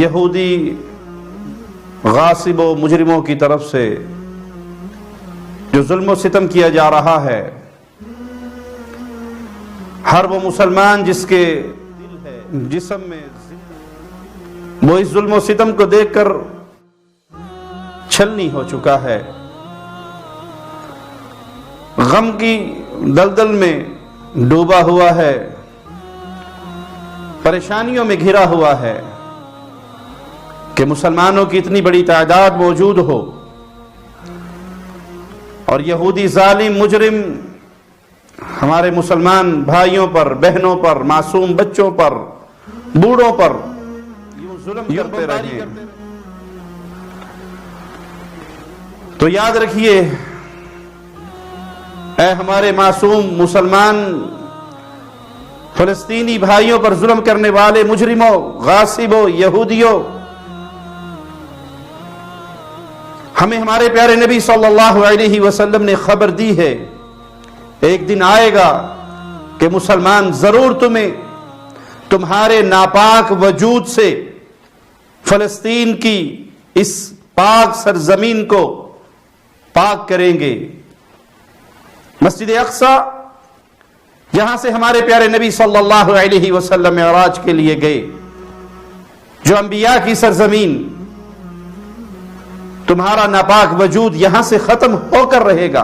یہودی غاصب و مجرموں کی طرف سے جو ظلم و ستم کیا جا رہا ہے، ہر وہ مسلمان جس کے جسم میں وہ اس ظلم و ستم کو دیکھ کر چھلنی ہو چکا ہے، غم کی دلدل میں ڈوبا ہوا ہے، پریشانیوں میں گھرا ہوا ہے کہ مسلمانوں کی اتنی بڑی تعداد موجود ہو اور یہودی ظالم مجرم ہمارے مسلمان بھائیوں پر، بہنوں پر، معصوم بچوں پر، بوڑھوں پر یوں ظلم کرتے رہے۔ تو یاد رکھیے، اے ہمارے معصوم مسلمان فلسطینی بھائیوں پر ظلم کرنے والے مجرموں، غاصبوں، یہودیوں، ہمیں ہمارے پیارے نبی صلی اللہ علیہ وسلم نے خبر دی ہے، ایک دن آئے گا کہ مسلمان ضرور تمہیں تمہارے ناپاک وجود سے فلسطین کی اس پاک سرزمین کو پاک کریں گے۔ مسجد اقصی جہاں سے ہمارے پیارے نبی صلی اللہ علیہ وسلم معراج کے لیے گئے، جو انبیاء کی سرزمین، تمہارا ناپاک وجود یہاں سے ختم ہو کر رہے گا۔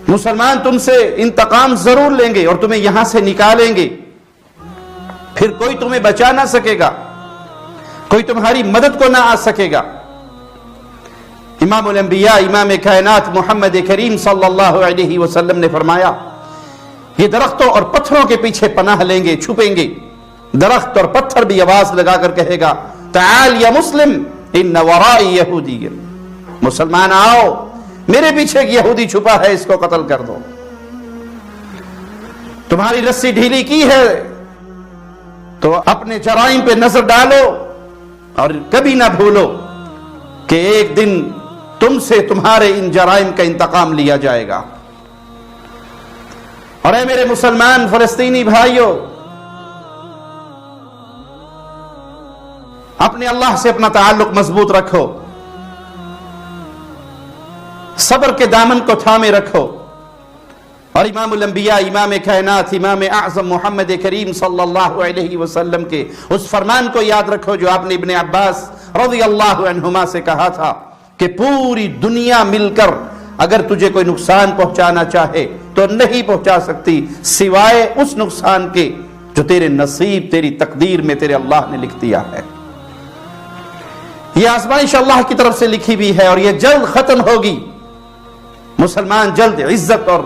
مسلمان تم سے انتقام ضرور لیں گے اور تمہیں یہاں سے نکالیں گے، پھر کوئی تمہیں بچا نہ سکے گا، کوئی تمہاری مدد کو نہ آ سکے گا۔ امام الانبیاء، امام کائنات محمد کریم صلی اللہ علیہ وسلم نے فرمایا، یہ درختوں اور پتھروں کے پیچھے پناہ لیں گے، چھپیں گے۔ درخت اور پتھر بھی آواز لگا کر کہے گا، تعال یا مسلم ان ورائی یہودی، مسلمان آؤ، میرے پیچھے ایک یہودی چھپا ہے، اس کو قتل کر دو۔ تمہاری رسی ڈھیلی کی ہے تو اپنے جرائم پہ نظر ڈالو اور کبھی نہ بھولو کہ ایک دن تم سے تمہارے ان جرائم کا انتقام لیا جائے گا۔ اور اے میرے مسلمان فلسطینی بھائیوں، اپنے اللہ سے اپنا تعلق مضبوط رکھو، صبر کے دامن کو تھامے رکھو، اور امام الانبیاء، امام کائنات، امام اعظم محمد کریم صلی اللہ علیہ وسلم کے اس فرمان کو یاد رکھو جو آپ نے ابن عباس رضی اللہ عنہما سے کہا تھا کہ پوری دنیا مل کر اگر تجھے کوئی نقصان پہنچانا چاہے تو نہیں پہنچا سکتی سوائے اس نقصان کے جو تیرے نصیب، تیری تقدیر میں تیرے اللہ نے لکھ دیا ہے۔ یہ آزمائش اللہ کی طرف سے لکھی بھی ہے اور یہ جلد ختم ہوگی۔ مسلمان جلد عزت اور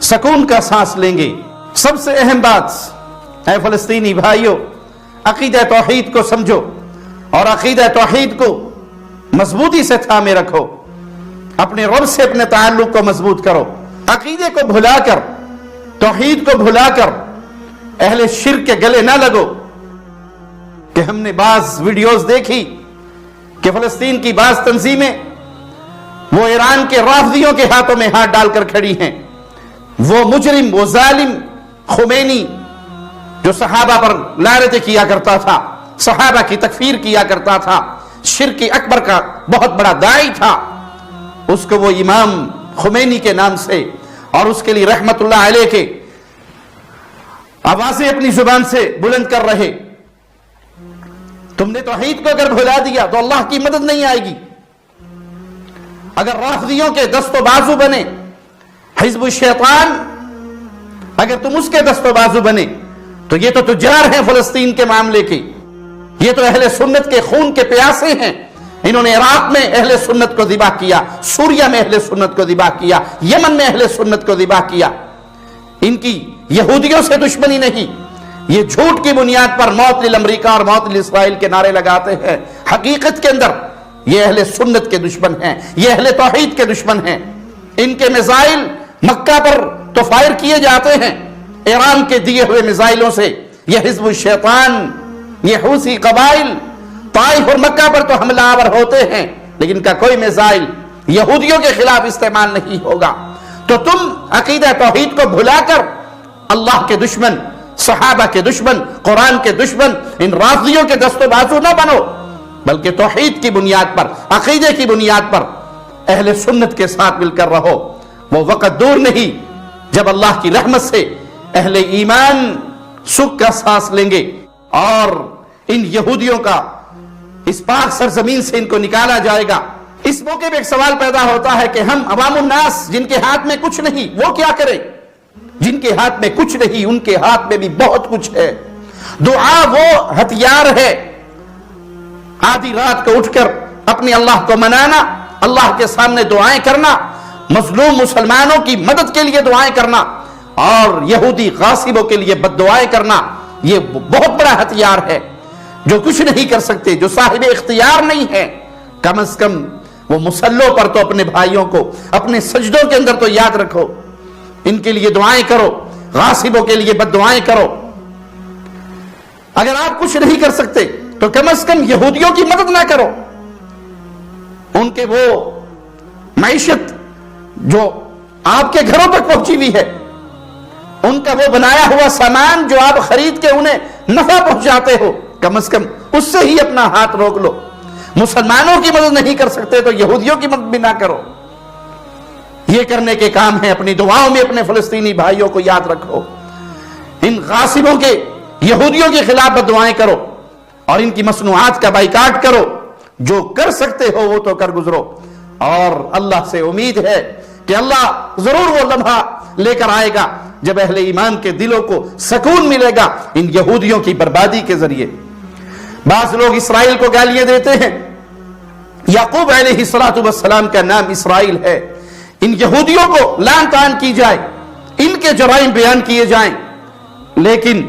سکون کا سانس لیں گے۔ سب سے اہم بات، اے فلسطینی بھائیوں، عقیدہ توحید کو سمجھو اور عقیدہ توحید کو مضبوطی سے تھامے رکھو، اپنے رب سے اپنے تعلق کو مضبوط کرو، عقیدے کو بھلا کر، توحید کو بھلا کر اہل شرک کے گلے نہ لگو۔ کہ ہم نے بعض ویڈیوز دیکھی کہ فلسطین کی بعض تنظیمیں وہ ایران کے رافضیوں کے ہاتھوں میں ہاتھ ڈال کر کھڑی ہیں۔ وہ مجرم، وہ ظالم خمینی جو صحابہ پر لعنتیں کیا کرتا تھا، صحابہ کی تکفیر کیا کرتا تھا، شرک اکبر کا بہت بڑا داعی تھا، اس کو وہ امام خمینی کے نام سے اور اس کے لیے رحمت اللہ علیہ کے آوازیں اپنی زبان سے بلند کر رہے۔ تم نے توحید کو اگر بھلا دیا تو اللہ کی مدد نہیں آئے گی۔ اگر رافضیوں کے دست و بازو بنے، حزب الشیطان، اگر تم اس کے دست و بازو بنے تو یہ تو تجار ہیں فلسطین کے معاملے کے، یہ تو اہل سنت کے خون کے پیاسے ہیں۔ انہوں نے عراق میں اہل سنت کو ذبح کیا، سوریہ میں اہل سنت کو ذبح کیا، یمن میں اہل سنت کو ذبح کیا۔ ان کی یہودیوں سے دشمنی نہیں، یہ جھوٹ کی بنیاد پر موت للامریکہ اور موت لاسرائیل کے نعرے لگاتے ہیں، حقیقت کے اندر یہ اہل سنت کے دشمن ہیں، یہ اہل توحید کے دشمن ہیں۔ ان کے میزائل مکہ پر تو فائر کیے جاتے ہیں، ایران کے دیے ہوئے میزائلوں سے یہ حزب الشیطان، یہ حوثی قبائل طائف اور مکہ پر تو حملہ آور ہوتے ہیں، لیکن ان کا کوئی میزائل یہودیوں کے خلاف استعمال نہیں ہوگا۔ تو تم عقیدہ توحید کو بھلا کر اللہ کے دشمن صحابہ کے دشمن، قرآن کے دشمن، ان رافضیوں کے دست و بازو نہ بنو، بلکہ توحید کی بنیاد پر، عقیدے کی بنیاد پر اہل سنت کے ساتھ مل کر رہو۔ وہ وقت دور نہیں جب اللہ کی رحمت سے اہل ایمان سکھ کا سانس لیں گے اور ان یہودیوں کا اس پاک سرزمین سے ان کو نکالا جائے گا۔ اس موقع پہ ایک سوال پیدا ہوتا ہے کہ ہم عوام الناس جن کے ہاتھ میں کچھ نہیں وہ کیا کریں؟ جن کے ہاتھ میں کچھ نہیں ان کے ہاتھ میں بھی بہت کچھ ہے۔ دعا وہ ہتھیار ہے، آدھی رات کو اٹھ کر اپنے اللہ کو منانا، اللہ کے سامنے دعائیں کرنا، مظلوم مسلمانوں کی مدد کے لیے دعائیں کرنا اور یہودی غاصبوں کے لیے بد دعائیں کرنا، یہ بہت بڑا ہتھیار ہے۔ جو کچھ نہیں کر سکتے، جو صاحب اختیار نہیں ہے، کم از کم وہ مسلوں پر تو اپنے بھائیوں کو اپنے سجدوں کے اندر تو یاد رکھو، ان کے لیے دعائیں کرو، غاصبوں کے لیے بد دعائیں کرو۔ اگر آپ کچھ نہیں کر سکتے تو کم از کم یہودیوں کی مدد نہ کرو، ان کے وہ معیشت جو آپ کے گھروں تک پہنچی ہوئی ہے، ان کا وہ بنایا ہوا سامان جو آپ خرید کے انہیں نفع پہنچاتے ہو، کم از کم اس سے ہی اپنا ہاتھ روک لو۔ مسلمانوں کی مدد نہیں کر سکتے تو یہودیوں کی مدد بھی نہ کرو۔ یہ کرنے کے کام ہے، اپنی دعاؤں میں اپنے فلسطینی بھائیوں کو یاد رکھو، ان غاصبوں کے یہودیوں کے خلاف بد دعائیں کرو اور ان کی مصنوعات کا بائیکاٹ کرو، جو کر سکتے ہو وہ تو کر گزرو۔ اور اللہ سے امید ہے کہ اللہ ضرور وہ لمحہ لے کر آئے گا جب اہل ایمان کے دلوں کو سکون ملے گا ان یہودیوں کی بربادی کے ذریعے۔ بعض لوگ اسرائیل کو گالیاں دیتے ہیں، یعقوب علیہ السلام کا نام اسرائیل ہے۔ ان یہودیوں کو لعن طعن کی جائے، ان کے جرائم بیان کیے جائیں، لیکن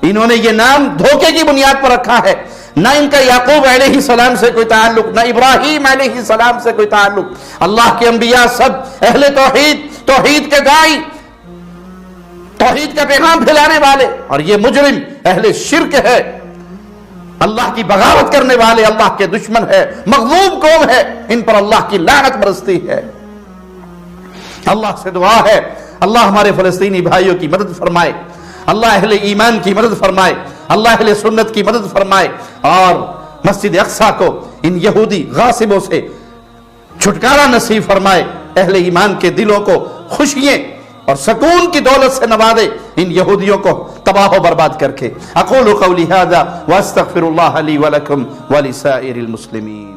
انہوں نے یہ نام دھوکے کی بنیاد پر رکھا ہے۔ نہ ان کا یعقوب علیہ السلام سے کوئی تعلق، نہ ابراہیم علیہ السلام سے کوئی تعلق۔ اللہ کے انبیاء سب اہل توحید، توحید کے داعی، توحید کا پیغام پھیلانے والے، اور یہ مجرم اہل شرک ہے، اللہ کی بغاوت کرنے والے، اللہ کے دشمن ہے، مغلوب قوم ہے، ان پر اللہ کی لعنت برستی ہے۔ اللہ سے دعا ہے اللہ ہمارے فلسطینی بھائیوں کی مدد فرمائے، اللہ اہل ایمان کی مدد فرمائے، اللہ اہل سنت کی مدد فرمائے، اور مسجد اقصیٰ کو ان یہودی غاصبوں سے چھٹکارا نصیب فرمائے، اہل ایمان کے دلوں کو خوشیاں اور سکون کی دولت سے نوازے ان یہودیوں کو تباہ و برباد کر کے۔ اقول قولی ھذا واستغفر اللہ لی ولکم ولسائر المسلمین۔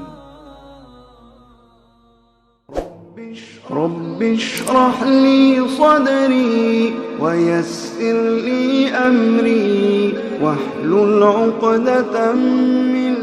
رب اشرح لي صدري ويسر لي أمري واحلل عقدة من